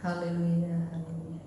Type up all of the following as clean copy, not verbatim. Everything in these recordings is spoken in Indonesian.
Haleluya, haleluya,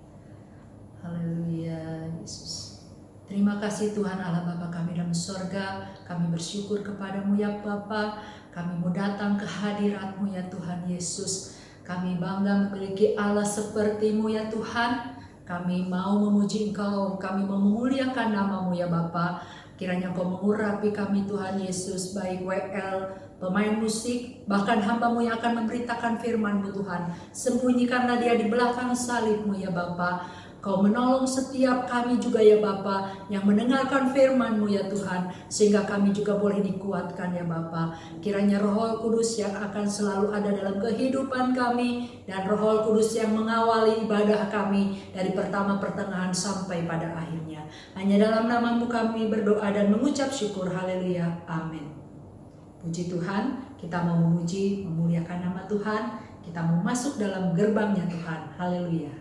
haleluya, Yesus. Terima kasih Tuhan Allah Bapa kami dalam sorga. Kami bersyukur kepadamu ya Bapa. Kami mau datang ke hadirat-Mu ya Tuhan Yesus. Kami bangga memiliki Allah seperti-Mu ya Tuhan. Kami mau memuji Engkau, kami mau memuliakan nama-Mu ya Bapa. Kiranya Engkau mengurapi kami Tuhan Yesus, baik WL, pemain musik, bahkan hamba-Mu yang akan memberitakan firman-Mu Tuhan. Sembunyikanlah dia di belakang salib-Mu ya Bapa. Kau menolong setiap kami juga ya Bapa yang mendengarkan firman-Mu ya Tuhan, sehingga kami juga boleh dikuatkan ya Bapa. Kiranya Roh Kudus yang akan selalu ada dalam kehidupan kami, dan Roh Kudus yang mengawali ibadah kami dari pertama pertengahan sampai pada akhirnya. Hanya dalam nama-Mu kami berdoa dan mengucap syukur. Haleluya, amin. Puji Tuhan, kita mau memuji, memuliakan nama Tuhan. Kita mau masuk dalam gerbangnya Tuhan. Haleluya.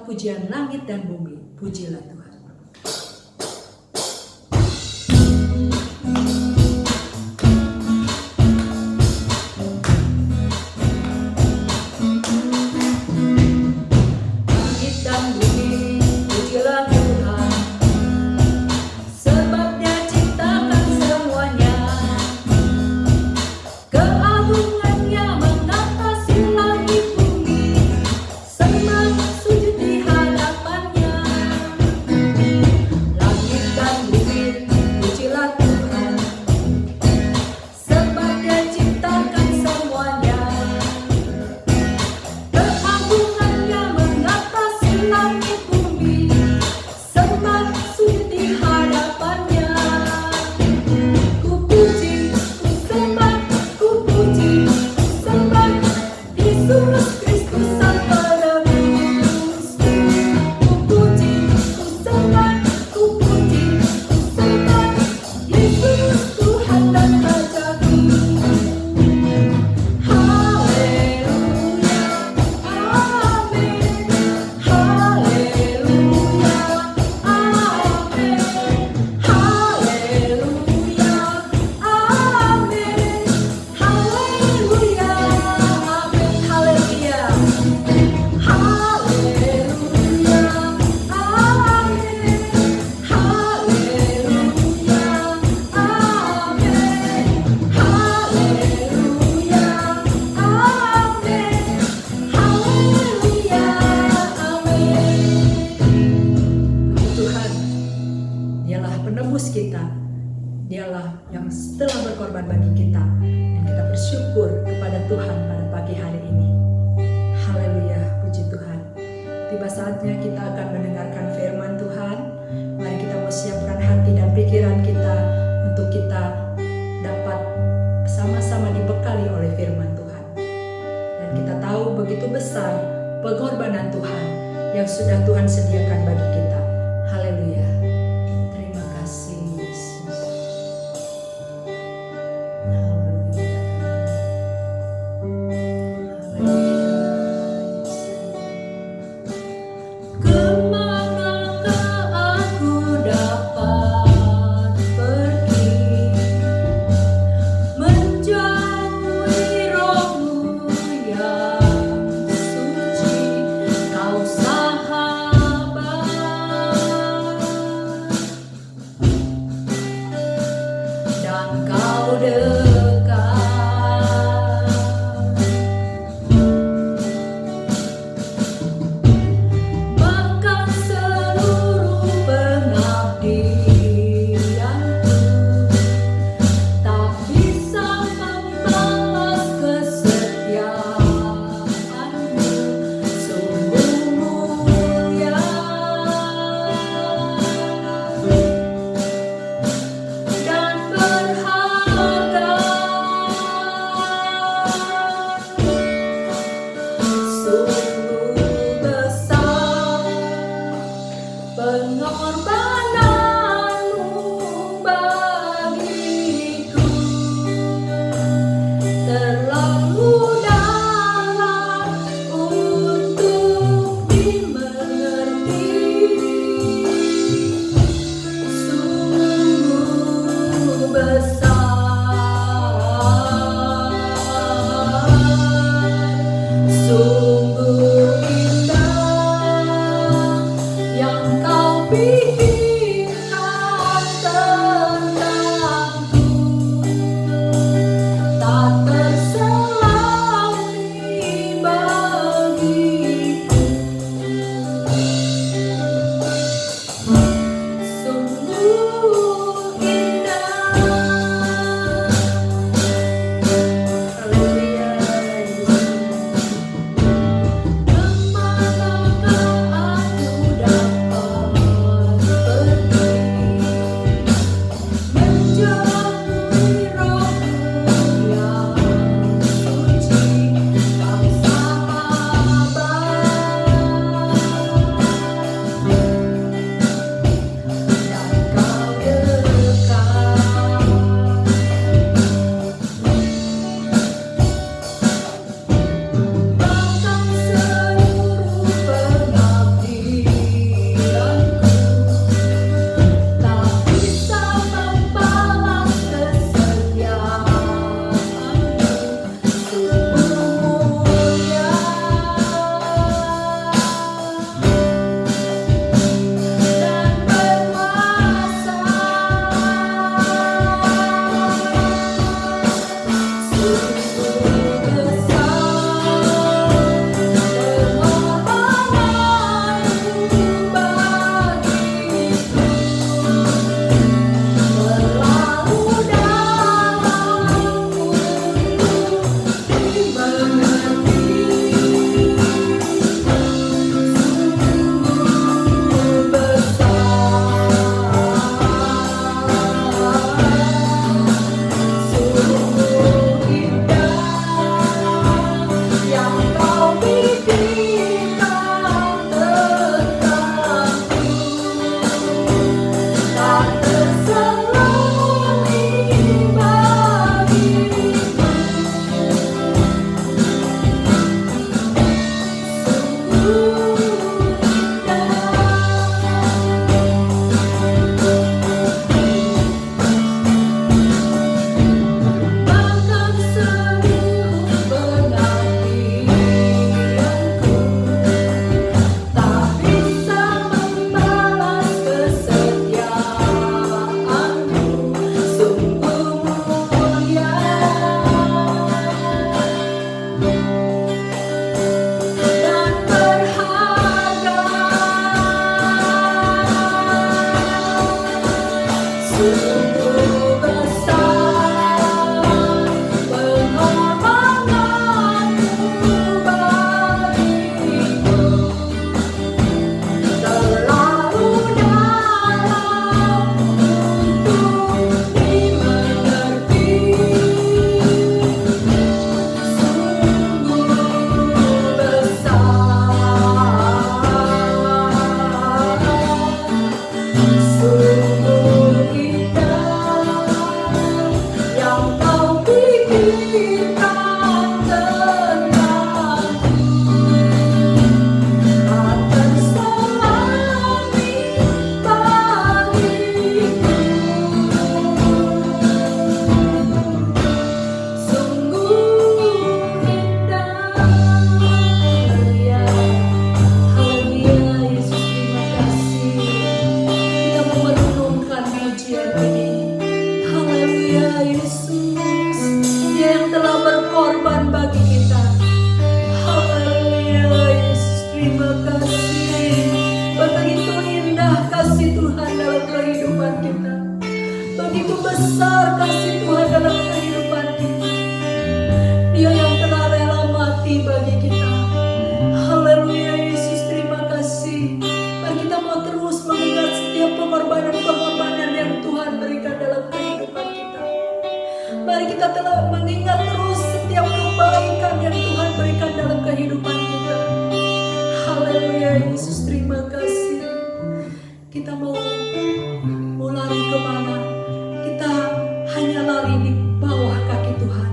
Pujian langit dan bumi, pujilah Tuhan. Sujud di hadapannya. telah berkorban bagi kita. Dan kita bersyukur kepada Tuhan pada pagi hari ini. Haleluya, puji Tuhan. Tiba saatnya kita akan mendengarkan firman Tuhan. Mari kita mau siapkan hati dan pikiran kita untuk kita dapat sama-sama dibekali oleh firman Tuhan. Dan kita tahu begitu besar pengorbanan Tuhan yang sudah Tuhan sediakan bagi kita. Haleluya. Terima kasih Yesus. Haleluya. Kemanakah aku dapat pergi, menjauhi roh-Mu yang suci, Kau sahabat Yesus, terima kasih. Kita mau lari kemana? Kita hanya lari di bawah kaki Tuhan.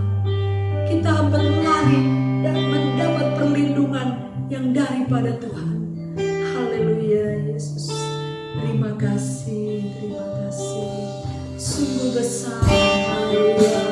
Kita berlari dan mendapat perlindungan yang daripada Tuhan. Haleluya Yesus. Terima kasih, terima kasih. Sungguh besar. Haleluya.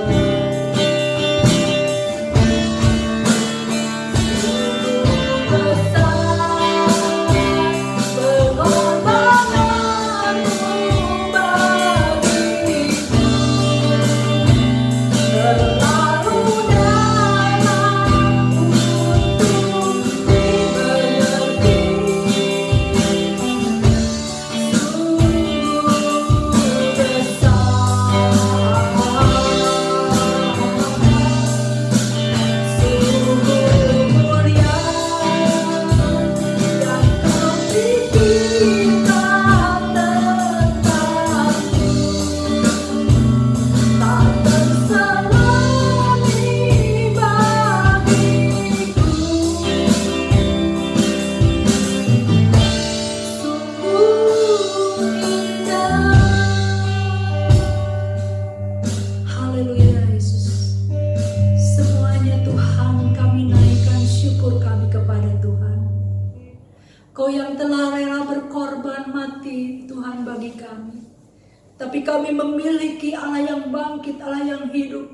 Tapi kami memiliki Allah yang bangkit, Allah yang hidup,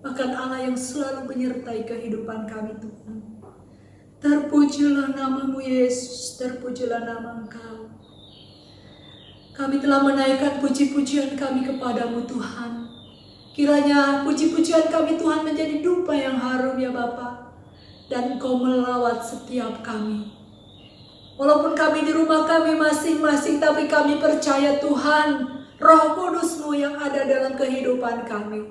bahkan Allah yang selalu menyertai kehidupan kami Tuhan. Terpujilah namamu Yesus, terpujilah nama Engkau. Kami telah menaikkan puji-pujian kami kepadamu Tuhan. Kiranya puji-pujian kami Tuhan menjadi dupa yang harum ya Bapa, dan Engkau melawat setiap kami. Walaupun kami di rumah kami masing-masing, tapi kami percaya Tuhan, Roh Kudus-Mu yang ada dalam kehidupan kami.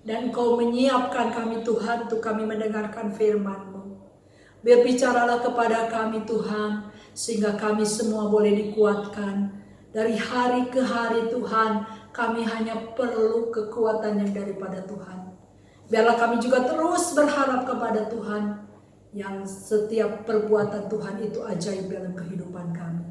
Dan Engkau menyiapkan kami Tuhan untuk kami mendengarkan firman-Mu. Berbicaralah kepada kami Tuhan, sehingga kami semua boleh dikuatkan. Dari hari ke hari Tuhan, kami hanya perlu kekuatan yang daripada Tuhan. Biarlah kami juga terus berharap kepada Tuhan, yang setiap perbuatan Tuhan itu ajaib dalam kehidupan kami.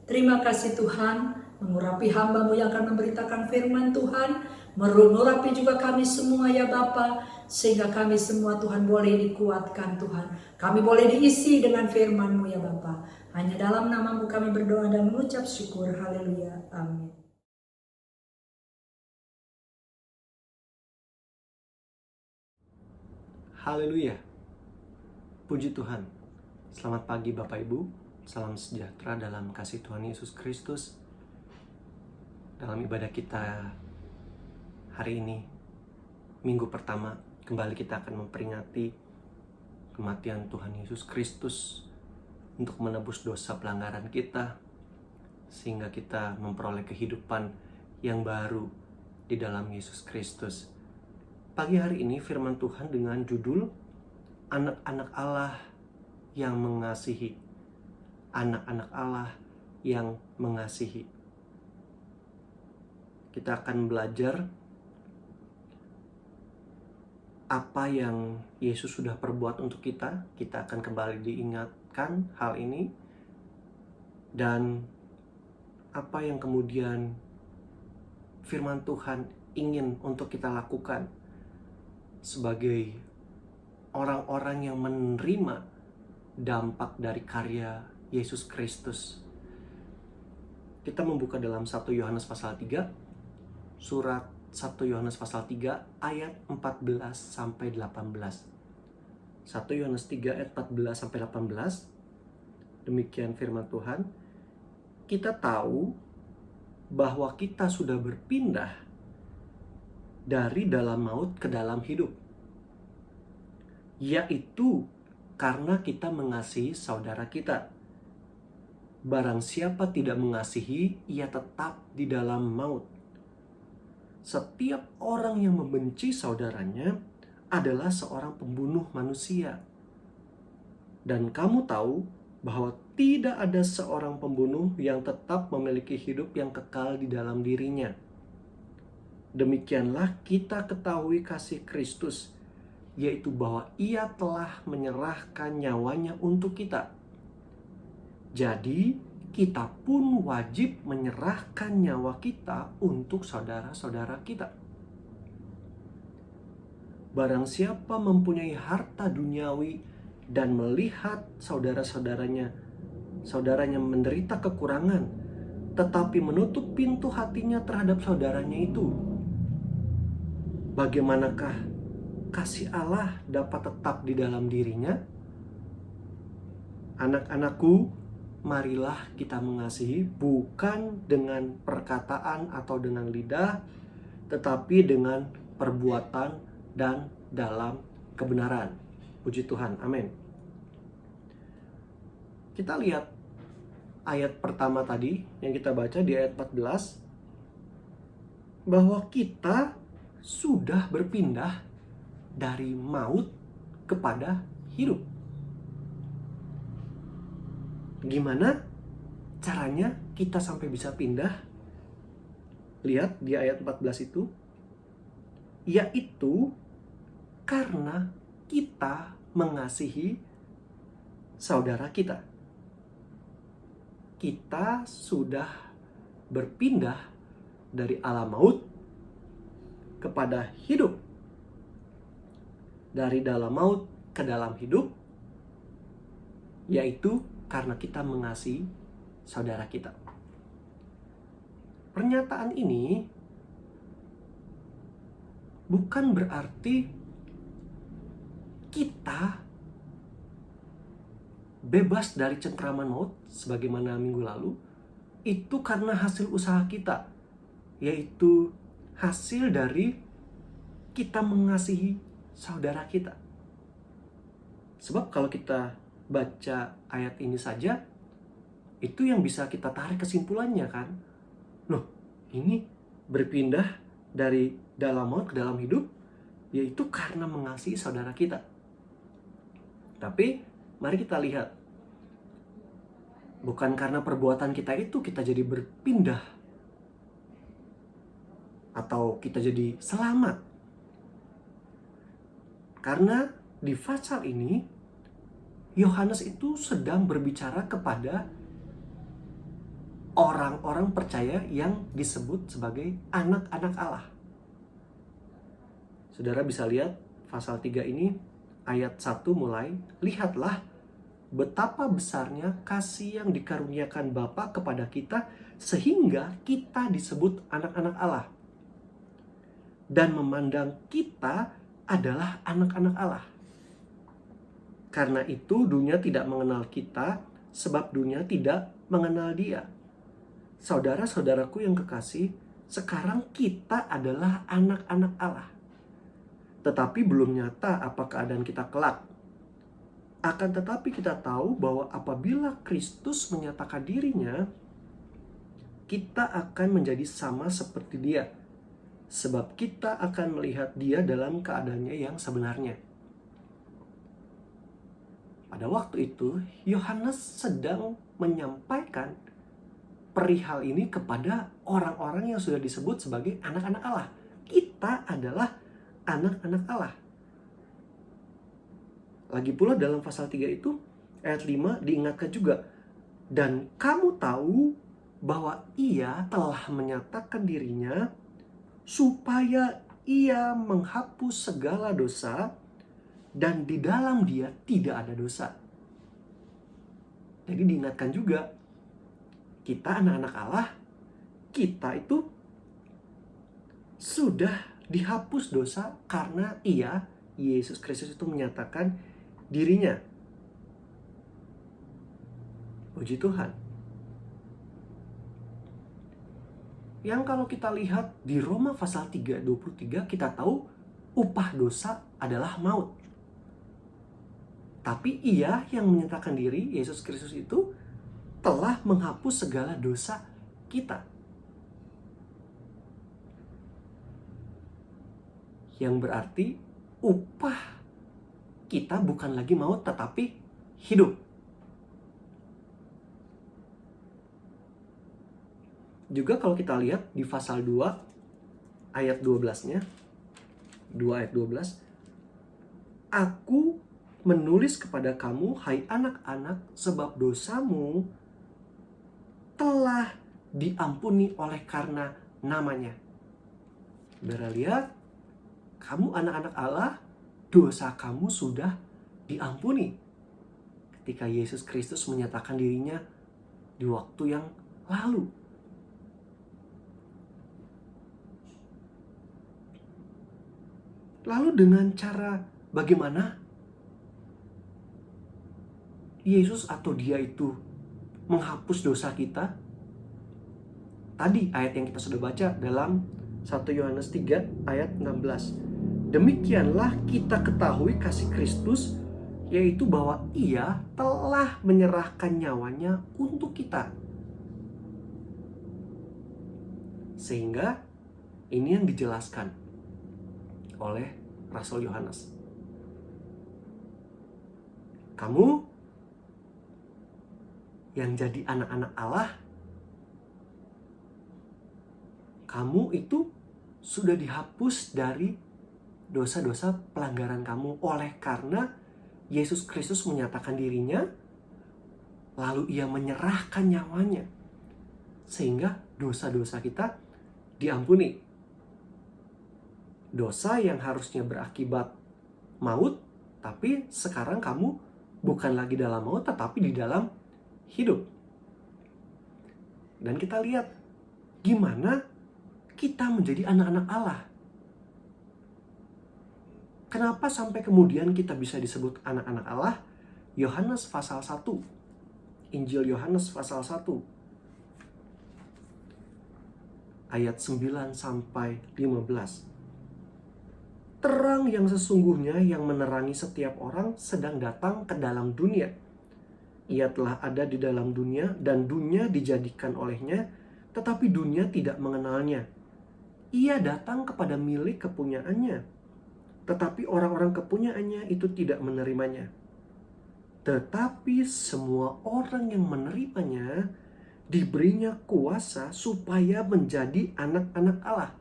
Terima kasih Tuhan, mengurapi hamba-Mu yang akan memberitakan firman Tuhan, mengurapi juga kami semua ya Bapa, sehingga kami semua Tuhan boleh dikuatkan Tuhan. Kami boleh diisi dengan firman-Mu ya Bapa. Hanya dalam nama-Mu kami berdoa dan mengucap syukur. Haleluya. Amin. Haleluya. Puji Tuhan. Selamat pagi Bapak Ibu. Salam sejahtera dalam kasih Tuhan Yesus Kristus. Dalam ibadah kita hari ini, minggu pertama, kembali kita akan memperingati kematian Tuhan Yesus Kristus untuk menebus dosa pelanggaran kita, sehingga kita memperoleh kehidupan yang baru di dalam Yesus Kristus. Pagi hari ini firman Tuhan dengan judul Anak-anak Allah yang mengasihi. Anak-anak Allah yang mengasihi. Kita akan belajar apa yang Yesus sudah perbuat untuk kita. Kita akan kembali diingatkan hal ini. Dan apa yang kemudian firman Tuhan ingin untuk kita lakukan sebagai orang-orang yang menerima dampak dari karya Yesus Kristus. Kita membuka dalam 1 Yohanes pasal 3. Surat 1 Yohanes pasal 3 ayat 14 sampai 18. 1 Yohanes 3 ayat 14 sampai 18. Demikian firman Tuhan. Kita tahu bahwa kita sudah berpindah dari dalam maut ke dalam hidup, yaitu karena kita mengasihi saudara kita. Barang siapa tidak mengasihi, ia tetap di dalam maut. Setiap orang yang membenci saudaranya adalah seorang pembunuh manusia. Dan kamu tahu bahwa tidak ada seorang pembunuh yang tetap memiliki hidup yang kekal di dalam dirinya. Demikianlah kita ketahui kasih Kristus, yaitu bahwa Ia telah menyerahkan nyawanya untuk kita. Jadi, kita pun wajib menyerahkan nyawa kita untuk saudara-saudara kita. Barang siapa mempunyai harta duniawi dan melihat saudaranya menderita kekurangan, tetapi menutup pintu hatinya terhadap saudaranya itu, bagaimanakah kasih Allah dapat tetap di dalam dirinya? Anak-anakku, marilah kita mengasihi bukan dengan perkataan atau dengan lidah, tetapi dengan perbuatan dan dalam kebenaran. Puji Tuhan, amin. Kita lihat ayat pertama tadi yang kita baca di ayat 14, bahwa kita sudah berpindah dari maut kepada hidup. Gimana caranya kita sampai bisa pindah? Lihat di ayat 14 itu, yaitu karena kita mengasihi saudara kita. Kita sudah berpindah dari alam maut kepada hidup. Dari dalam maut ke dalam hidup, yaitu karena kita mengasihi saudara kita. Pernyataan ini bukan berarti kita bebas dari cengkraman maut sebagaimana minggu lalu. Itu karena hasil usaha kita, yaitu hasil dari kita mengasihi saudara kita. Sebab kalau kita baca ayat ini saja, itu yang bisa kita tarik kesimpulannya kan. Loh, ini berpindah dari dalam maut ke dalam hidup, yaitu karena mengasihi saudara kita. Tapi mari kita lihat, bukan karena perbuatan kita itu kita jadi berpindah atau kita jadi selamat. Karena di pasal ini Yohanes itu sedang berbicara kepada orang-orang percaya yang disebut sebagai anak-anak Allah. Saudara bisa lihat pasal 3 ini ayat 1 mulai, lihatlah betapa besarnya kasih yang dikaruniakan Bapa kepada kita sehingga kita disebut anak-anak Allah. Dan memandang kita adalah anak-anak Allah. Karena itu dunia tidak mengenal kita, sebab dunia tidak mengenal Dia. Saudara-saudaraku yang kekasih, sekarang kita adalah anak-anak Allah. Tetapi belum nyata apa keadaan kita kelak. Akan tetapi kita tahu bahwa apabila Kristus menyatakan dirinya, kita akan menjadi sama seperti Dia. Sebab kita akan melihat Dia dalam keadaannya yang sebenarnya. Pada waktu itu, Yohanes sedang menyampaikan perihal ini kepada orang-orang yang sudah disebut sebagai anak-anak Allah. Kita adalah anak-anak Allah. Lagi pula dalam pasal 3 itu, ayat 5 diingatkan juga, dan kamu tahu bahwa Ia telah menyatakan dirinya supaya Ia menghapus segala dosa, dan di dalam Dia tidak ada dosa. Jadi diingatkan juga, kita anak-anak Allah, kita itu sudah dihapus dosa karena Ia, Yesus Kristus itu menyatakan dirinya. Puji Tuhan. Yang kalau kita lihat di Roma pasal 3:23, kita tahu upah dosa adalah maut. Tapi Ia yang menyatakan diri, Yesus Kristus itu telah menghapus segala dosa kita. Yang berarti upah kita bukan lagi maut tetapi hidup. Juga kalau kita lihat di pasal 2 ayat 12-nya, 2 ayat 12, aku menulis kepada kamu, hai anak-anak, sebab dosamu telah diampuni oleh karena namanya. Saudara lihat, kamu anak-anak Allah, dosa kamu sudah diampuni ketika Yesus Kristus menyatakan dirinya di waktu yang lalu. Lalu dengan cara bagaimana Yesus atau Dia itu menghapus dosa kita? Tadi ayat yang kita sudah baca dalam 1 Yohanes 3 ayat 16. Demikianlah kita ketahui kasih Kristus, yaitu bahwa Ia telah menyerahkan nyawanya untuk kita. Sehingga ini yang dijelaskan oleh Rasul Yohanes. Kamu yang jadi anak-anak Allah, kamu itu sudah dihapus dari dosa-dosa pelanggaran kamu oleh karena Yesus Kristus menyatakan dirinya, lalu Ia menyerahkan nyawanya, sehingga dosa-dosa kita diampuni. Dosa yang harusnya berakibat maut, tapi sekarang kamu bukan lagi dalam maut, tetapi di dalam hidup. Dan kita lihat gimana kita menjadi anak-anak Allah. Kenapa sampai kemudian kita bisa disebut anak-anak Allah? Yohanes pasal 1. Injil Yohanes pasal 1. Ayat 9 sampai 15. Terang yang sesungguhnya yang menerangi setiap orang sedang datang ke dalam dunia. Ia telah ada di dalam dunia dan dunia dijadikan olehnya, tetapi dunia tidak mengenalnya. Ia datang kepada milik kepunyaannya, tetapi orang-orang kepunyaannya itu tidak menerimanya. Tetapi semua orang yang menerimanya diberinya kuasa supaya menjadi anak-anak Allah.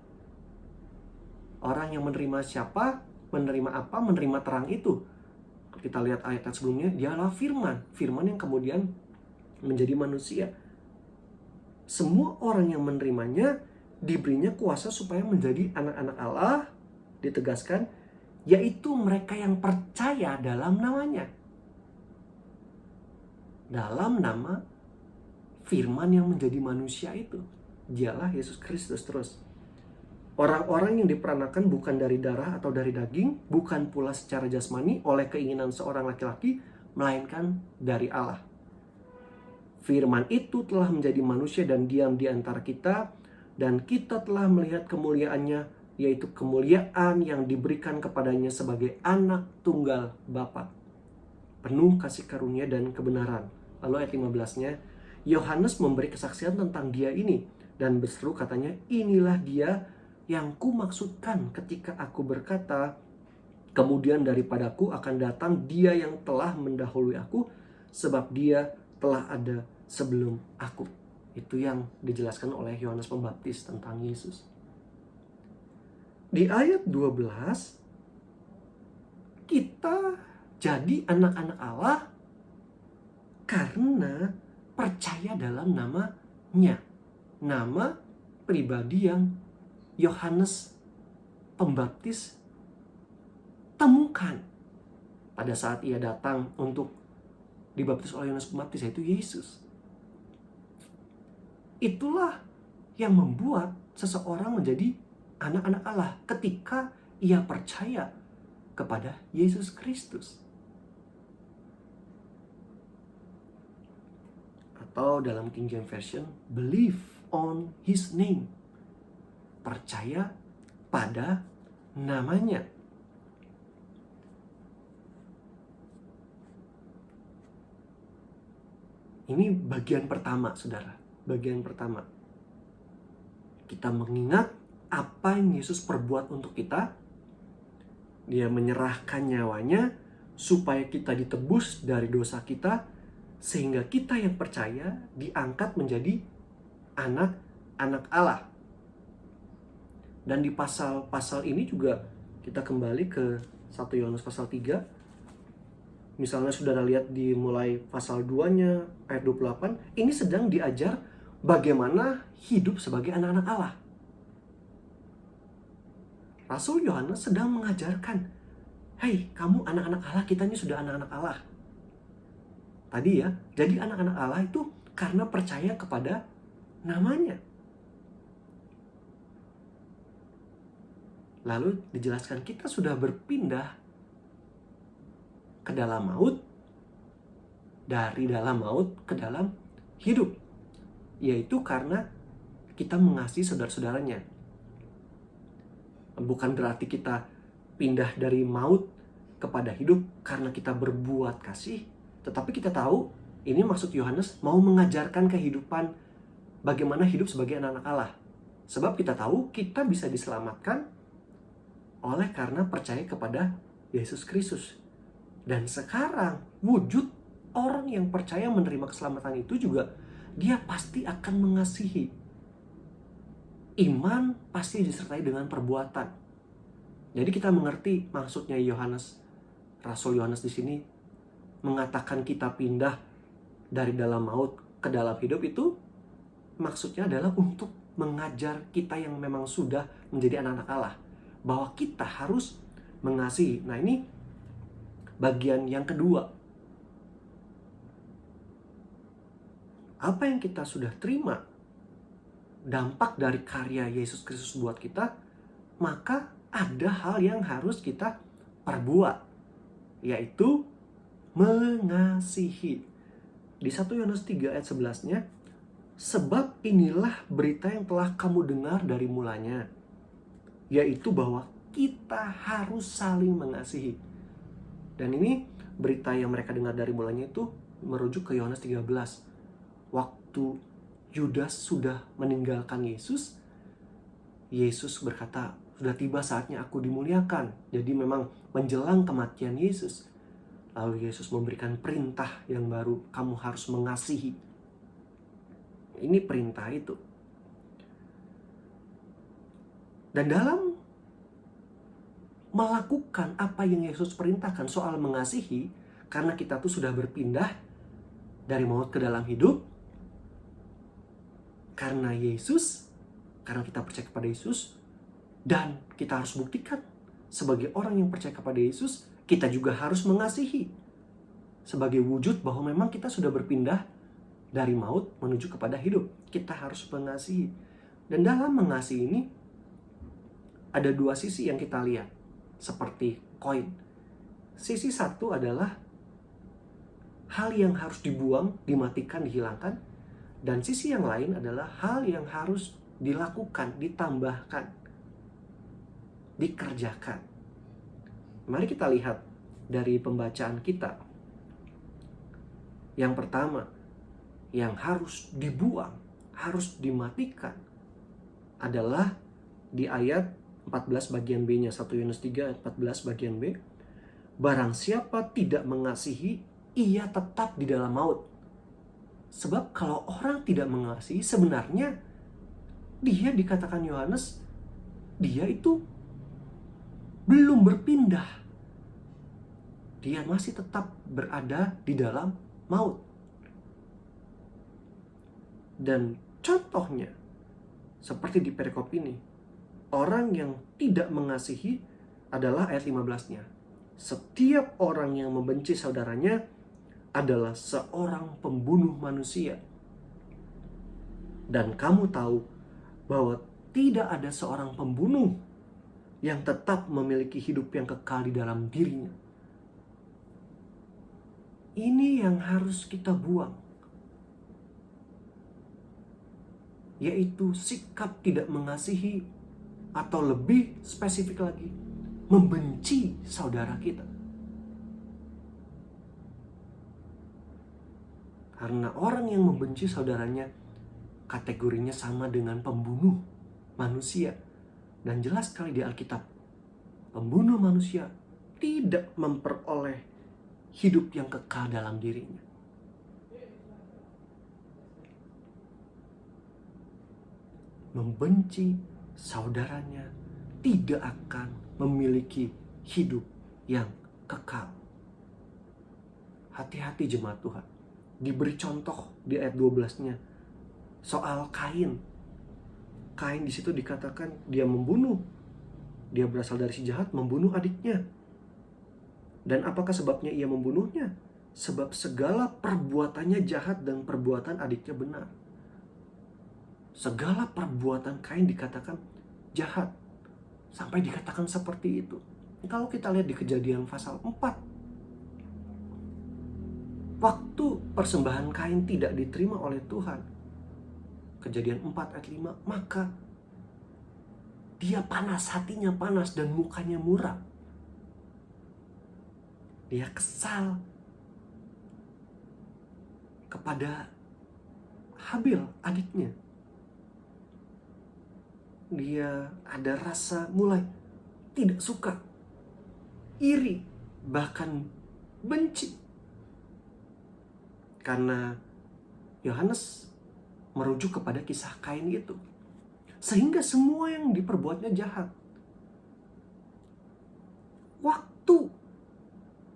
Orang yang menerima siapa? Menerima apa? Menerima terang itu. Kita lihat ayat sebelumnya, dialah firman. Firman yang kemudian menjadi manusia. Semua orang yang menerimanya diberinya kuasa supaya menjadi anak-anak Allah, ditegaskan, yaitu mereka yang percaya dalam namanya. Dalam nama firman yang menjadi manusia itu. Dialah Yesus Kristus terus. Orang-orang yang diperanakan bukan dari darah atau dari daging, bukan pula secara jasmani oleh keinginan seorang laki-laki, melainkan dari Allah. Firman itu telah menjadi manusia dan diam di antara kita, dan kita telah melihat kemuliaannya, yaitu kemuliaan yang diberikan kepadanya sebagai anak tunggal Bapa, penuh kasih karunia dan kebenaran. Lalu ayat 15-nya, Yohanes memberi kesaksian tentang Dia ini, dan berseru katanya, inilah Dia yang kumaksudkan ketika aku berkata, kemudian daripadaku akan datang Dia yang telah mendahului aku, sebab Dia telah ada sebelum aku. Itu yang dijelaskan oleh Yohanes Pembaptis tentang Yesus. Di ayat 12, kita jadi anak-anak Allah karena percaya dalam namanya. Nama pribadi yang Yohanes Pembaptis temukan pada saat ia datang untuk dibaptis oleh Yohanes Pembaptis, yaitu Yesus. Itulah yang membuat seseorang menjadi anak-anak Allah ketika ia percaya kepada Yesus Kristus. Atau dalam King James Version, believe on His name. Percaya pada namanya. Ini bagian pertama, saudara. Bagian pertama. Kita mengingat apa yang Yesus perbuat untuk kita. Dia menyerahkan nyawanya supaya kita ditebus dari dosa kita, sehingga kita yang percaya diangkat menjadi anak-anak Allah. Dan di pasal-pasal ini juga kita kembali ke 1 Yohanes pasal 3. Misalnya saudara lihat di mulai pasal 2-nya ayat 28, ini sedang diajar bagaimana hidup sebagai anak-anak Allah. Rasul Yohanes sedang mengajarkan, "Hei, kamu anak-anak Allah, kita ini sudah anak-anak Allah." Tadi ya, jadi anak-anak Allah itu karena percaya kepada namanya. Lalu dijelaskan kita sudah berpindah ke dalam maut, dari dalam maut ke dalam hidup. Yaitu karena kita mengasihi saudara-saudaranya. Bukan berarti kita pindah dari maut kepada hidup karena kita berbuat kasih. Tetapi kita tahu, ini maksud Yohanes mau mengajarkan kehidupan bagaimana hidup sebagai anak-anak Allah. Sebab kita tahu kita bisa diselamatkan oleh karena percaya kepada Yesus Kristus. Dan sekarang wujud orang yang percaya menerima keselamatan itu juga dia pasti akan mengasihi. Iman pasti disertai dengan perbuatan. Jadi kita mengerti maksudnya Yohanes, Rasul Yohanes di sini mengatakan kita pindah dari dalam maut ke dalam hidup itu maksudnya adalah untuk mengajar kita yang memang sudah menjadi anak-anak Allah bahwa kita harus mengasihi. Nah, ini bagian yang kedua. Apa yang kita sudah terima, dampak dari karya Yesus Kristus buat kita, maka ada hal yang harus kita perbuat, yaitu mengasihi. Di 1 Yohanes 3 ayat 11-nya, sebab inilah berita yang telah kamu dengar dari mulanya, yaitu bahwa kita harus saling mengasihi. Dan ini berita yang mereka dengar dari mulanya itu merujuk ke Yohanes 13. Waktu Yudas sudah meninggalkan Yesus, Yesus berkata, sudah tiba saatnya aku dimuliakan. Jadi memang menjelang kematian Yesus. Lalu Yesus memberikan perintah yang baru, kamu harus mengasihi. Ini perintah itu. Dan dalam melakukan apa yang Yesus perintahkan soal mengasihi, karena kita tuh sudah berpindah dari maut ke dalam hidup, karena Yesus, karena kita percaya kepada Yesus, dan kita harus buktikan sebagai orang yang percaya kepada Yesus, kita juga harus mengasihi. Sebagai wujud bahwa memang kita sudah berpindah dari maut menuju kepada hidup. Kita harus mengasihi. Dan dalam mengasihi ini, ada dua sisi yang kita lihat. Seperti koin. Sisi satu adalah hal yang harus dibuang, dimatikan, dihilangkan. Dan sisi yang lain adalah hal yang harus dilakukan, ditambahkan, dikerjakan. Mari kita lihat dari pembacaan kita. Yang pertama, yang harus dibuang, harus dimatikan adalah di ayat 14 bagian B-nya, 1 Yohanes 3 ayat 14 bagian B. Barang siapa tidak mengasihi, ia tetap di dalam maut. Sebab kalau orang tidak mengasihi, sebenarnya dia dikatakan Yohanes, dia itu belum berpindah. Dia masih tetap berada di dalam maut. Dan contohnya, seperti di perikop ini, orang yang tidak mengasihi adalah ayat 15-nya. Setiap orang yang membenci saudaranya adalah seorang pembunuh manusia. Dan kamu tahu bahwa tidak ada seorang pembunuh yang tetap memiliki hidup yang kekal di dalam dirinya. Ini yang harus kita buang. Yaitu sikap tidak mengasihi, atau lebih spesifik lagi, membenci saudara kita. Karena orang yang membenci saudaranya kategorinya sama dengan pembunuh manusia. Dan jelas sekali di Alkitab, pembunuh manusia tidak memperoleh hidup yang kekal dalam dirinya. Membenci saudaranya tidak akan memiliki hidup yang kekal. Hati-hati jemaat Tuhan. Diberi contoh di ayat 12-nya. soal Kain. Kain di situ dikatakan dia membunuh. Dia berasal dari si jahat, membunuh adiknya. Dan apakah sebabnya ia membunuhnya? Sebab segala perbuatannya jahat dan perbuatan adiknya benar. Segala perbuatan Kain dikatakan jahat. Sampai dikatakan seperti itu. Kalau kita lihat di Kejadian pasal 4, waktu persembahan Kain tidak diterima oleh Tuhan, Kejadian 4 ayat 5, maka dia panas, hatinya panas dan mukanya muram. Dia kesal kepada Habil, adiknya. Dia ada rasa mulai tidak suka, iri, bahkan benci. Karena Yohanes merujuk kepada kisah Kain itu. Sehingga semua yang diperbuatnya jahat. Waktu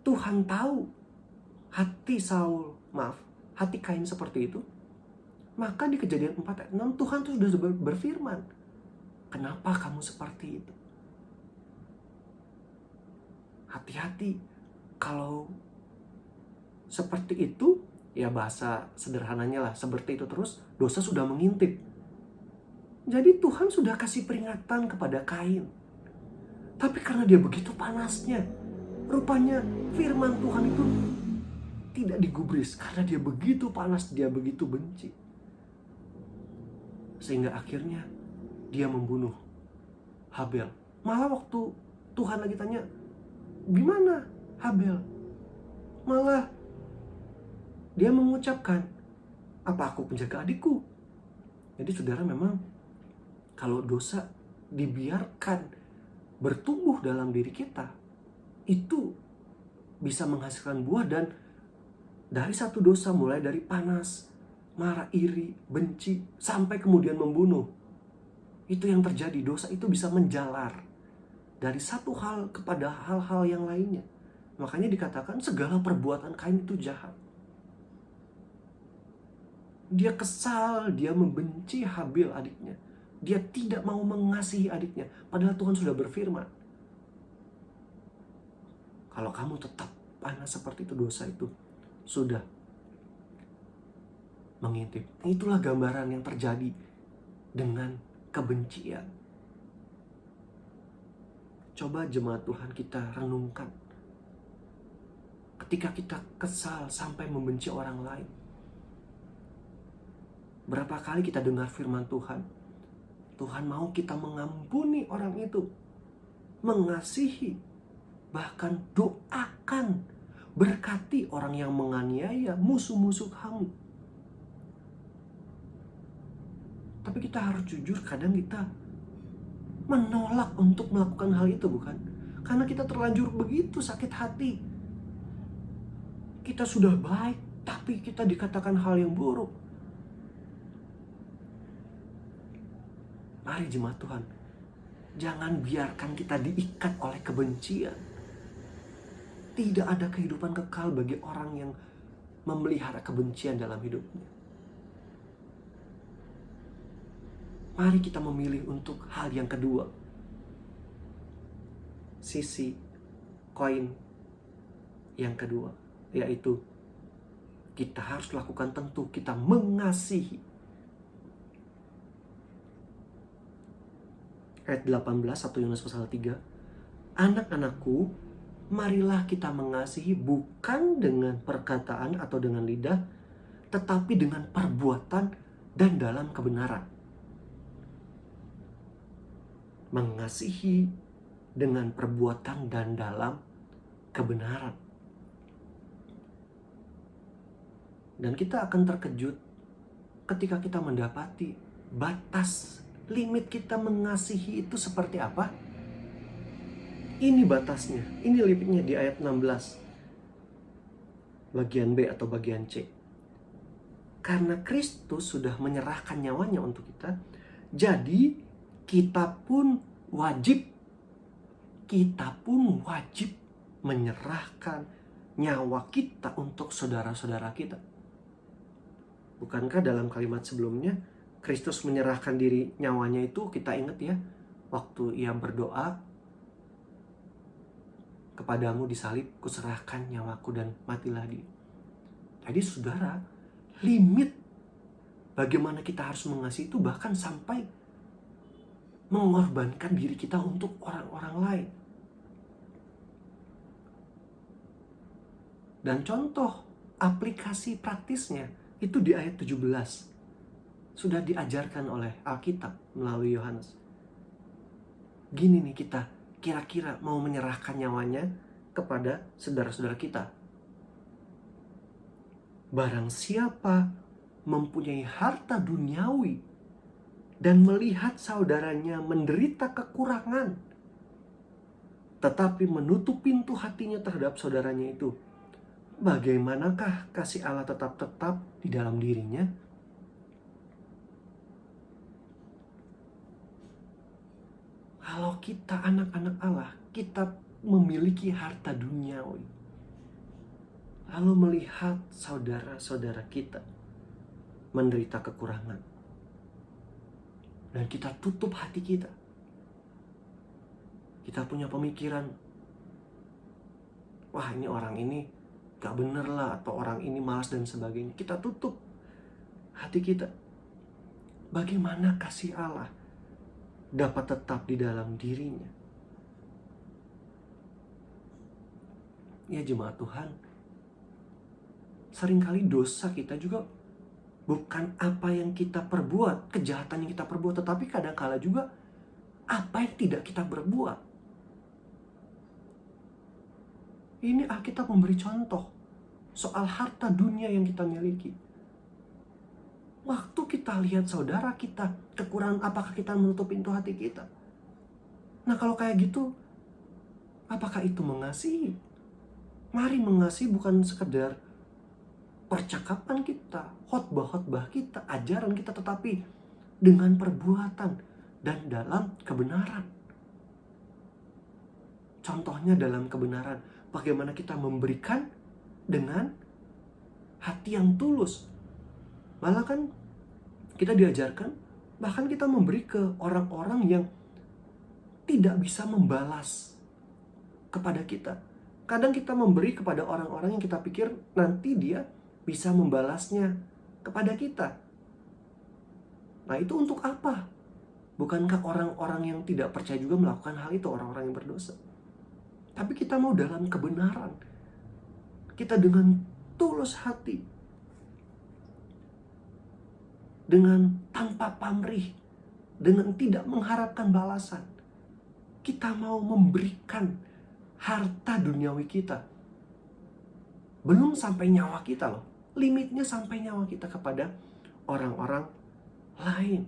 Tuhan tahu hati Kain seperti itu, maka di Kejadian 4 ayat 6 Tuhan tuh sudah berfirman, kenapa kamu seperti itu? Hati-hati, kalau seperti itu, ya bahasa sederhananya lah, seperti itu terus, dosa sudah mengintip. Jadi Tuhan sudah kasih peringatan kepada Kain. Tapi karena dia begitu panasnya, rupanya firman Tuhan itu tidak digubris. Karena dia begitu panas, dia begitu benci. Sehingga akhirnya dia membunuh Habel. Malah waktu Tuhan lagi tanya, gimana Habel? Malah dia mengucapkan, apa aku penjaga adikku? Jadi saudara, memang kalau dosa dibiarkan bertumbuh dalam diri kita, itu bisa menghasilkan buah. Dan dari satu dosa, mulai dari panas, marah, iri, benci, sampai kemudian membunuh, itu yang terjadi. Dosa itu bisa menjalar dari satu hal kepada hal-hal yang lainnya. Makanya dikatakan segala perbuatan Kain itu jahat. Dia kesal, dia membenci Habil adiknya. Dia tidak mau mengasihi adiknya. Padahal Tuhan sudah berfirman, kalau kamu tetap panas seperti itu, dosa itu sudah mengintip. Itulah gambaran yang terjadi dengan kebencian. Coba jemaat Tuhan kita renungkan. Ketika kita kesal sampai membenci orang lain, berapa kali kita dengar firman Tuhan, Tuhan mau kita mengampuni orang itu, mengasihi, bahkan doakan, berkati orang yang menganiaya, musuh-musuh kamu. Tapi kita harus jujur, kadang kita menolak untuk melakukan hal itu, bukan? Karena kita terlanjur begitu sakit hati. Kita sudah baik, tapi kita dikatakan hal yang buruk. Mari jemaat Tuhan, jangan biarkan kita diikat oleh kebencian. Tidak ada kehidupan kekal bagi orang yang memelihara kebencian dalam hidupnya. Mari kita memilih untuk hal yang kedua. Sisi koin yang kedua, yaitu kita harus lakukan, tentu kita mengasihi. Ayat 18, 1 Yohanes pasal 3. Anak-anakku, marilah kita mengasihi bukan dengan perkataan atau dengan lidah, tetapi dengan perbuatan dan dalam kebenaran. Mengasihi dengan perbuatan dan dalam kebenaran. Dan kita akan terkejut ketika kita mendapati batas limit kita mengasihi itu seperti apa. Ini batasnya, ini limitnya di ayat 16 bagian B atau bagian C. Karena Kristus sudah menyerahkan nyawanya untuk kita, jadi kita pun wajib menyerahkan nyawa kita untuk saudara-saudara kita. Bukankah dalam kalimat sebelumnya Kristus menyerahkan diri nyawanya itu, kita ingat ya, waktu ia berdoa, kepadamu disalib, kuserahkan nyawaku dan matilah dia. Jadi saudara, limit bagaimana kita harus mengasihi itu bahkan sampai mengorbankan diri kita untuk orang-orang lain. Dan contoh aplikasi praktisnya itu di ayat 17. Sudah diajarkan oleh Alkitab melalui Yohanes. Gini nih, kita kira-kira mau menyerahkan nyawanya kepada saudara-saudara kita. Barang siapa mempunyai harta duniawi dan melihat saudaranya menderita kekurangan, tetapi menutup pintu hatinya terhadap saudaranya itu, bagaimanakah kasih Allah tetap di dalam dirinya? Kalau kita anak-anak Allah, kita memiliki harta duniawi, lalu melihat saudara-saudara kita menderita kekurangan, dan kita tutup hati kita. Kita punya pemikiran, wah ini orang ini gak bener lah, atau orang ini malas dan sebagainya. Kita tutup hati kita. Bagaimana kasih Allah dapat tetap di dalam dirinya? Ya jemaat Tuhan, seringkali dosa kita juga bukan apa yang kita perbuat, kejahatan yang kita perbuat, tetapi kadang-kala juga apa yang tidak kita berbuat. Ini Alkitab memberi contoh soal harta dunia yang kita miliki. Waktu kita lihat saudara kita kekurangan, apakah kita menutup pintu hati kita? Nah kalau kayak gitu, apakah itu mengasihi? Mari mengasihi bukan sekedar percakapan kita, khotbah-khotbah kita, ajaran kita, tetapi dengan perbuatan dan dalam kebenaran. Contohnya dalam kebenaran, bagaimana kita memberikan dengan hati yang tulus. Malah kan kita diajarkan, bahkan kita memberi ke orang-orang yang tidak bisa membalas kepada kita. Kadang kita memberi kepada orang-orang yang kita pikir nanti dia bisa membalasnya kepada kita. Nah itu untuk apa? Bukankah orang-orang yang tidak percaya juga melakukan hal itu, orang-orang yang berdosa? Tapi kita mau dalam kebenaran. Kita dengan tulus hati, dengan tanpa pamrih, dengan tidak mengharapkan balasan, kita mau memberikan harta duniawi kita. Belum sampai nyawa kita loh. Limitnya sampai nyawa kita kepada orang-orang lain.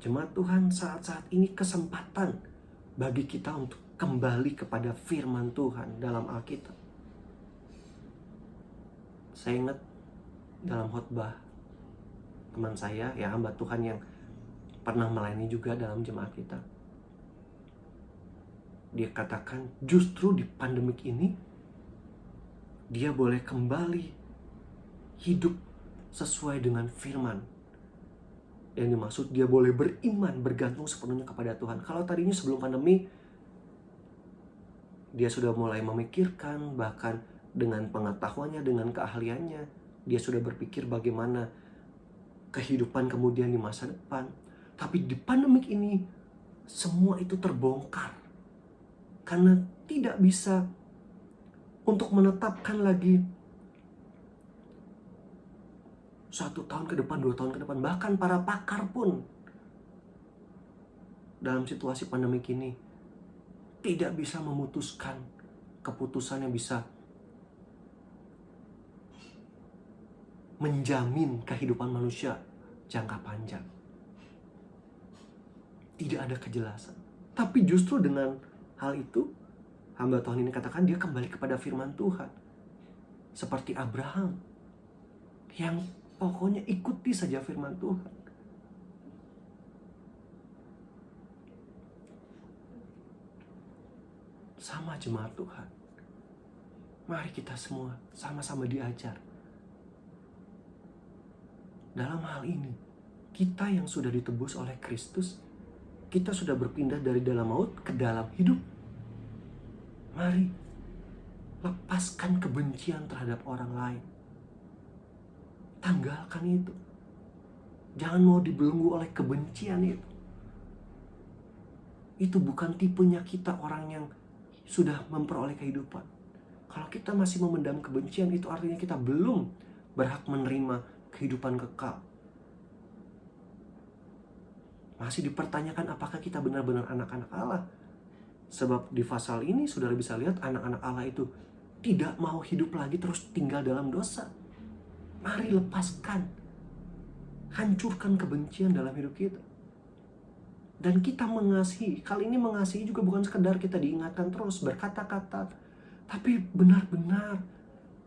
Jemaat Tuhan, saat-saat ini kesempatan bagi kita untuk kembali kepada firman Tuhan dalam Alkitab. Saya ingat dalam khotbah teman saya, ya hamba Tuhan yang pernah melayani juga dalam jemaat kita. Dia katakan justru di pandemik ini dia boleh kembali hidup sesuai dengan firman. Yang dimaksud dia boleh beriman, bergantung sepenuhnya kepada Tuhan. Kalau tadinya sebelum pandemi dia sudah mulai memikirkan, bahkan dengan pengetahuannya, dengan keahliannya, dia sudah berpikir bagaimana kehidupan kemudian di masa depan. Tapi di pandemik ini semua itu terbongkar. Karena tidak bisa untuk menetapkan lagi 1 tahun ke depan, 2 tahun ke depan. Bahkan para pakar pun dalam situasi pandemik ini tidak bisa memutuskan keputusan yang bisa menjamin kehidupan manusia jangka panjang. Tidak ada kejelasan. Tapi justru dengan hal itu, hamba Tuhan ini katakan dia kembali kepada firman Tuhan. Seperti Abraham yang pokoknya ikuti saja firman Tuhan. Sama jemaat Tuhan. Mari kita semua sama-sama diajar. Dalam hal ini, kita yang sudah ditebus oleh Kristus, kita sudah berpindah dari dalam maut ke dalam hidup. Mari lepaskan kebencian terhadap orang lain. Tanggalkan itu. Jangan mau dibelenggu oleh kebencian itu. Itu bukan tipenya kita, orang yang sudah memperoleh kehidupan. Kalau kita masih memendam kebencian, itu artinya kita belum berhak menerima kehidupan kekal. Masih dipertanyakan apakah kita benar-benar anak-anak Allah. Sebab di pasal ini saudara bisa lihat anak-anak Allah itu tidak mau hidup lagi terus tinggal dalam dosa. Mari lepaskan. Hancurkan kebencian dalam hidup kita. Dan kita mengasihi. Kali ini mengasihi juga bukan sekedar kita diingatkan terus berkata-kata, tapi benar-benar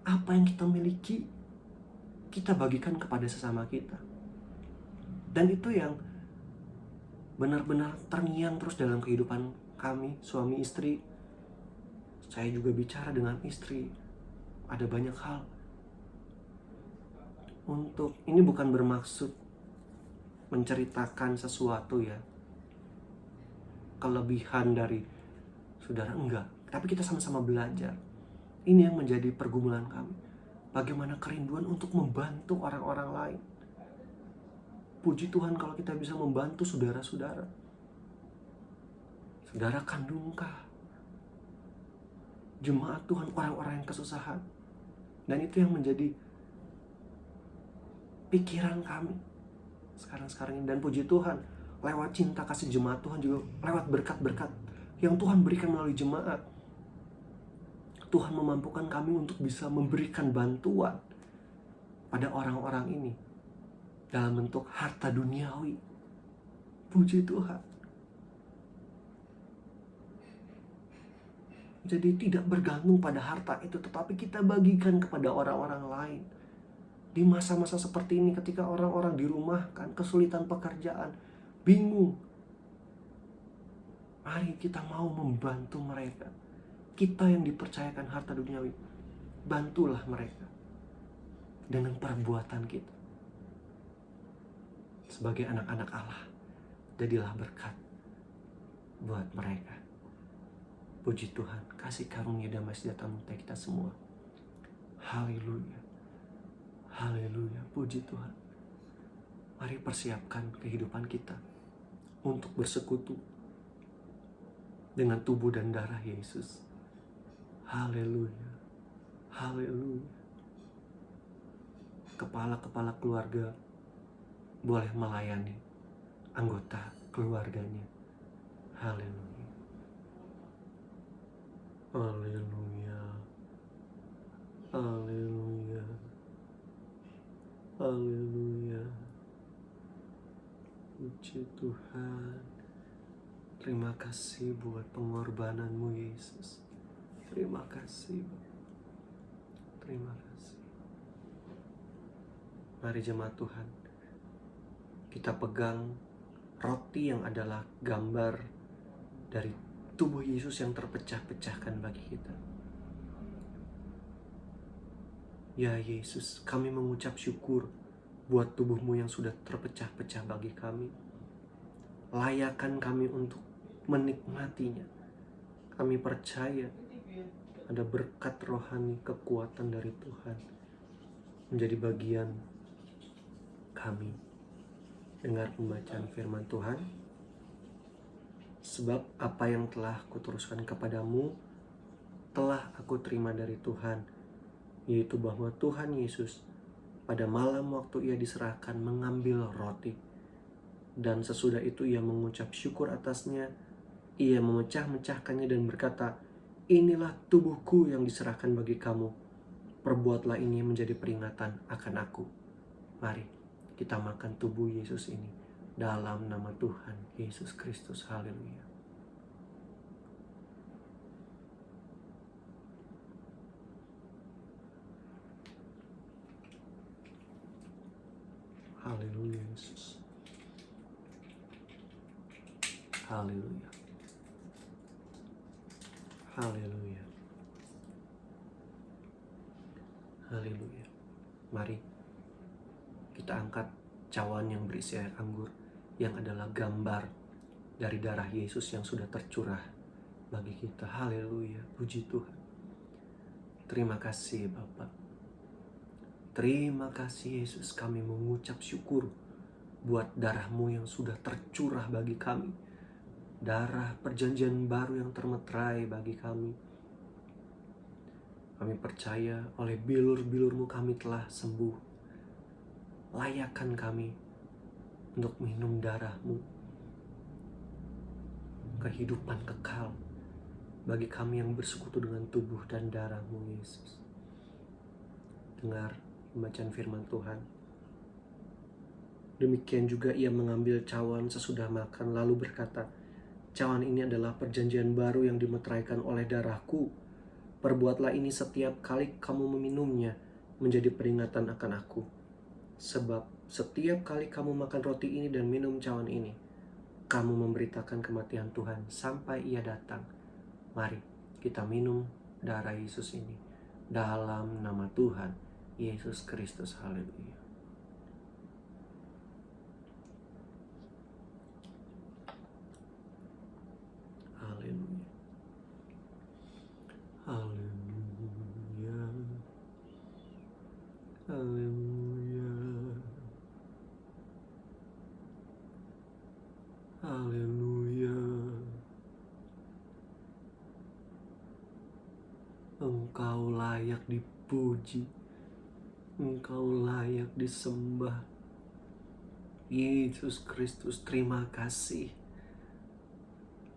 apa yang kita miliki kita bagikan kepada sesama kita. Dan itu yang benar-benar terngiang terus dalam kehidupan kami, suami istri. Saya juga bicara dengan istri. Ada banyak hal. Ini bukan bermaksud menceritakan sesuatu ya, kelebihan dari saudara, enggak. Tapi kita sama-sama belajar. Ini yang menjadi pergumulan kami. Bagaimana kerinduan untuk membantu orang-orang lain. Puji Tuhan kalau kita bisa membantu saudara-saudara. Saudara kandungkah? Jemaat Tuhan, orang-orang yang kesusahan. Dan itu yang menjadi pikiran kami sekarang-sekarang ini. Dan puji Tuhan, lewat cinta kasih jemaat Tuhan juga, lewat berkat-berkat yang Tuhan berikan melalui jemaat, Tuhan memampukan kami untuk bisa memberikan bantuan pada orang-orang ini dalam bentuk harta duniawi. Puji Tuhan. Jadi tidak bergantung pada harta itu, tetapi kita bagikan kepada orang-orang lain. Di masa-masa seperti ini, ketika orang-orang dirumahkan, kesulitan pekerjaan, bingung, mari kita mau membantu mereka. Kita yang dipercayakan harta duniawi, bantulah mereka dengan perbuatan kita. Sebagai anak-anak Allah, jadilah berkat buat mereka. Puji Tuhan, kasih karunia damai sejahtera menyertai kita semua. Haleluya. Haleluya, puji Tuhan. Mari persiapkan kehidupan kita untuk bersekutu dengan tubuh dan darah Yesus. Haleluya. Haleluya. Kepala-kepala keluarga boleh melayani anggota keluarganya. Haleluya. Haleluya. Haleluya. Haleluya. Puji Tuhan. Terima kasih buat pengorbananmu Yesus. Terima kasih. Terima kasih. Mari jemaat Tuhan, kita pegang roti yang adalah gambar dari tubuh Yesus yang terpecah-pecahkan bagi kita. Ya Yesus, kami mengucap syukur buat tubuhmu yang sudah terpecah-pecah bagi kami. Layakan kami untuk menikmatinya. Kami percaya ada berkat rohani, kekuatan dari Tuhan menjadi bagian kami. Dengar pembacaan firman Tuhan. Sebab apa yang telah kuteruskan kepadamu telah aku terima dari Tuhan, yaitu bahwa Tuhan Yesus pada malam waktu ia diserahkan mengambil roti, dan sesudah itu ia mengucap syukur atasnya, ia memecah-mecahkannya dan berkata, inilah tubuhku yang diserahkan bagi kamu, perbuatlah ini menjadi peringatan akan aku. Mari kita makan tubuh Yesus ini dalam nama Tuhan Yesus Kristus. Haleluya. Haleluya Yesus. Haleluya. Haleluya. Haleluya. Mari kita angkat cawan yang berisi air anggur, yang adalah gambar dari darah Yesus yang sudah tercurah bagi kita. Haleluya, puji Tuhan. Terima kasih Bapa. Terima kasih Yesus, kami mengucap syukur buat darah-Mu yang sudah tercurah bagi kami. Darah perjanjian baru yang termeterai bagi kami. Kami percaya oleh bilur-bilur-Mu kami telah sembuh. Layakkan kami untuk minum darah-Mu. Kehidupan kekal bagi kami yang bersekutu dengan tubuh dan darah-Mu, Yesus. Dengar pembacaan firman Tuhan. Demikian juga ia mengambil cawan sesudah makan, lalu berkata, "Cawan ini adalah perjanjian baru yang dimeteraikan oleh darahku. Perbuatlah ini setiap kali kamu meminumnya, menjadi peringatan akan aku. Sebab setiap kali kamu makan roti ini dan minum cawan ini, kamu memberitakan kematian Tuhan sampai ia datang. Mari kita minum darah Yesus ini dalam nama Tuhan Yesus Kristus." Haleluya. Haleluya. Haleluya. Haleluya. Haleluya. Engkau layak dipuji. Engkau layak disembah. Yesus Kristus, terima kasih.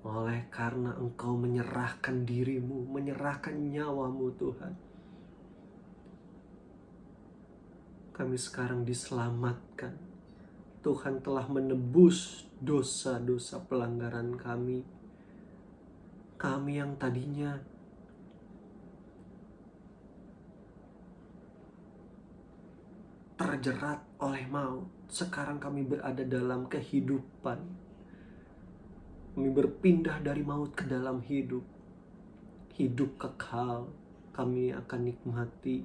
Oleh karena Engkau menyerahkan diri-Mu, menyerahkan nyawa-Mu Tuhan, kami sekarang diselamatkan. Tuhan telah menebus dosa-dosa pelanggaran kami. Kami yang tadinya terjerat oleh maut, sekarang kami berada dalam kehidupan. Kami berpindah dari maut ke dalam hidup. Hidup kekal kami akan nikmati.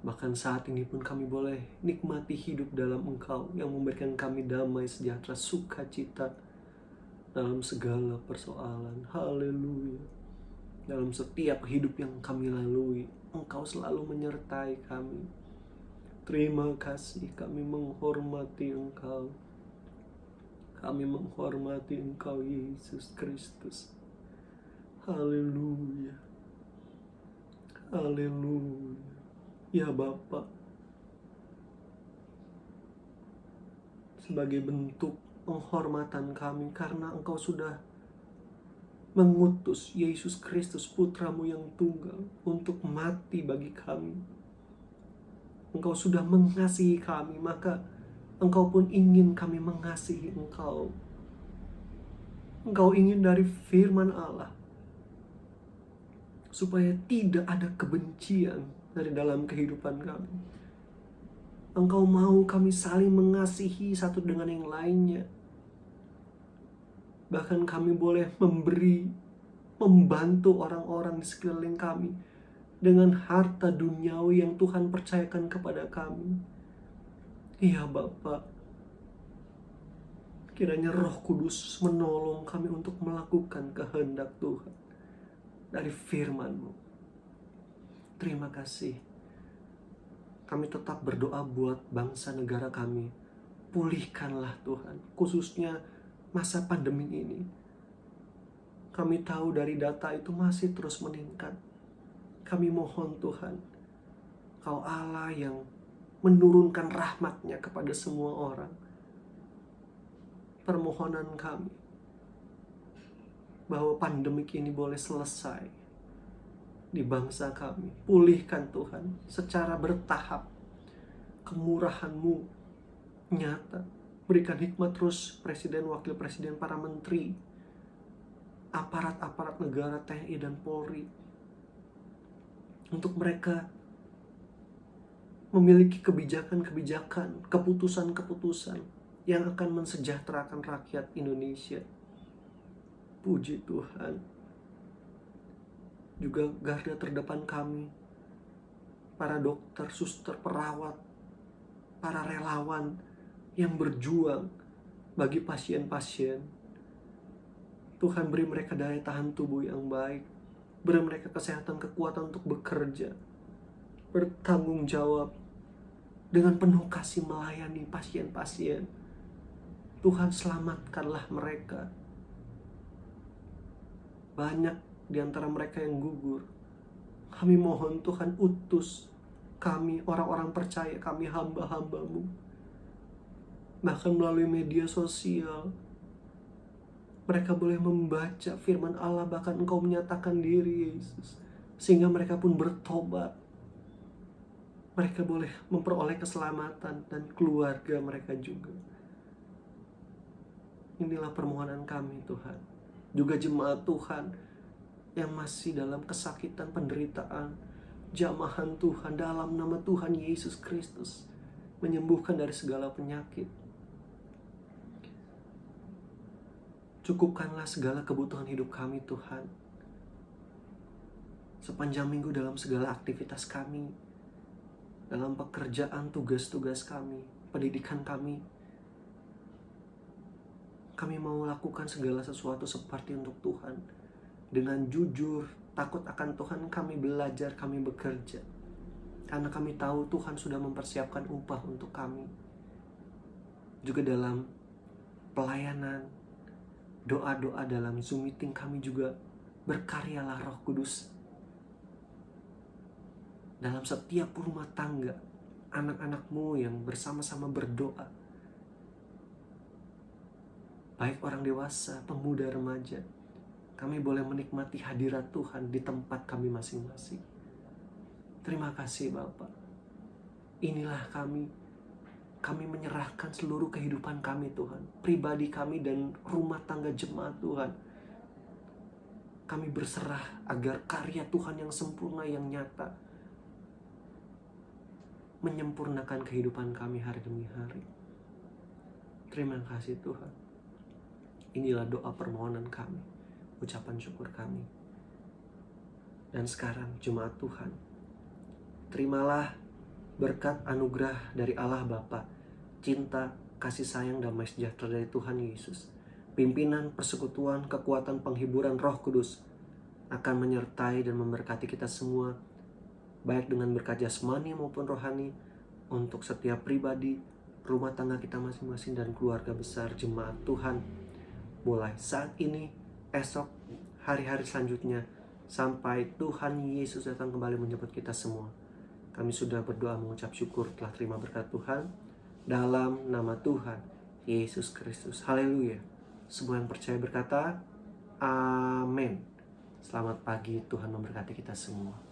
Bahkan saat ini pun kami boleh nikmati hidup dalam Engkau yang memberikan kami damai, sejahtera, sukacita dalam segala persoalan. Haleluya. Dalam setiap hidup yang kami lalui, Engkau selalu menyertai kami. Terima kasih, kami menghormati Engkau. Kami menghormati Engkau, Yesus Kristus. Haleluya. Haleluya. Ya Bapa, sebagai bentuk penghormatan kami karena Engkau sudah mengutus Yesus Kristus, Putra-Mu yang tunggal, untuk mati bagi kami. Engkau sudah mengasihi kami, maka Engkau pun ingin kami mengasihi Engkau. Engkau ingin dari firman Allah supaya tidak ada kebencian dari dalam kehidupan kami. Engkau mau kami saling mengasihi satu dengan yang lainnya. Bahkan kami boleh memberi, membantu orang-orang di sekeliling kami dengan harta duniawi yang Tuhan percayakan kepada kami. Iya Bapa, kiranya Roh Kudus menolong kami untuk melakukan kehendak Tuhan dari firman-Mu. Terima kasih. Kami tetap berdoa buat bangsa negara kami. Pulihkanlah Tuhan, khususnya masa pandemi ini. Kami tahu dari data itu masih terus meningkat. Kami mohon Tuhan, Kau Allah yang menurunkan rahmat-Nya kepada semua orang. Permohonan kami bahwa pandemik ini boleh selesai di bangsa kami. Pulihkan Tuhan secara bertahap. Kemurahan-Mu nyata. Berikan hikmat terus Presiden, Wakil Presiden, para menteri, aparat-aparat negara, TNI dan Polri, untuk mereka memiliki kebijakan-kebijakan, keputusan-keputusan yang akan mensejahterakan rakyat Indonesia. Puji Tuhan. Juga garda terdepan kami, para dokter, suster, perawat, para relawan yang berjuang bagi pasien-pasien. Tuhan, beri mereka daya tahan tubuh yang baik, beri mereka kesehatan, kekuatan untuk bekerja, bertanggung jawab, dengan penuh kasih melayani pasien-pasien. Tuhan, selamatkanlah mereka. Banyak di antara mereka yang gugur. Kami mohon Tuhan, utus kami, orang-orang percaya, kami hamba-hamba-Mu. Bahkan melalui media sosial, mereka boleh membaca firman Allah, bahkan Engkau menyatakan diri, Yesus, sehingga mereka pun bertobat. Mereka boleh memperoleh keselamatan dan keluarga mereka juga. Inilah permohonan kami, Tuhan. Juga jemaat Tuhan yang masih dalam kesakitan, penderitaan, jamahan Tuhan, dalam nama Tuhan Yesus Kristus, menyembuhkan dari segala penyakit. Cukupkanlah segala kebutuhan hidup kami, Tuhan. Sepanjang minggu dalam segala aktivitas kami, dalam pekerjaan, tugas-tugas kami, pendidikan kami mau lakukan segala sesuatu seperti untuk Tuhan. Dengan jujur, takut akan Tuhan, kami belajar, kami bekerja. Karena kami tahu Tuhan sudah mempersiapkan upah untuk kami. Juga dalam pelayanan, doa-doa dalam Zoom meeting kami juga berkaryalah Roh Kudus. Dalam setiap rumah tangga, anak-anak-Mu yang bersama-sama berdoa, baik orang dewasa, pemuda, remaja, kami boleh menikmati hadirat Tuhan di tempat kami masing-masing. Terima kasih Bapa. Inilah kami menyerahkan seluruh kehidupan kami Tuhan, pribadi kami dan rumah tangga jemaat Tuhan. Kami berserah agar karya Tuhan yang sempurna, yang nyata, menyempurnakan kehidupan kami hari demi hari. Terima kasih Tuhan. Inilah doa permohonan kami, ucapan syukur kami. Dan sekarang jemaat Tuhan, terimalah berkat anugerah dari Allah Bapa, cinta, kasih sayang, damai sejahtera dari Tuhan Yesus, pimpinan, persekutuan, kekuatan, penghiburan Roh Kudus akan menyertai dan memberkati kita semua, baik dengan berkat jasmani maupun rohani, untuk setiap pribadi, rumah tangga kita masing-masing, dan keluarga besar jemaat Tuhan, mulai saat ini, esok, hari-hari selanjutnya, sampai Tuhan Yesus datang kembali menjemput kita semua. Kami sudah berdoa mengucap syukur telah terima berkat Tuhan, dalam nama Tuhan Yesus Kristus. Haleluya. Semua yang percaya berkata, amin. Selamat pagi, Tuhan memberkati kita semua.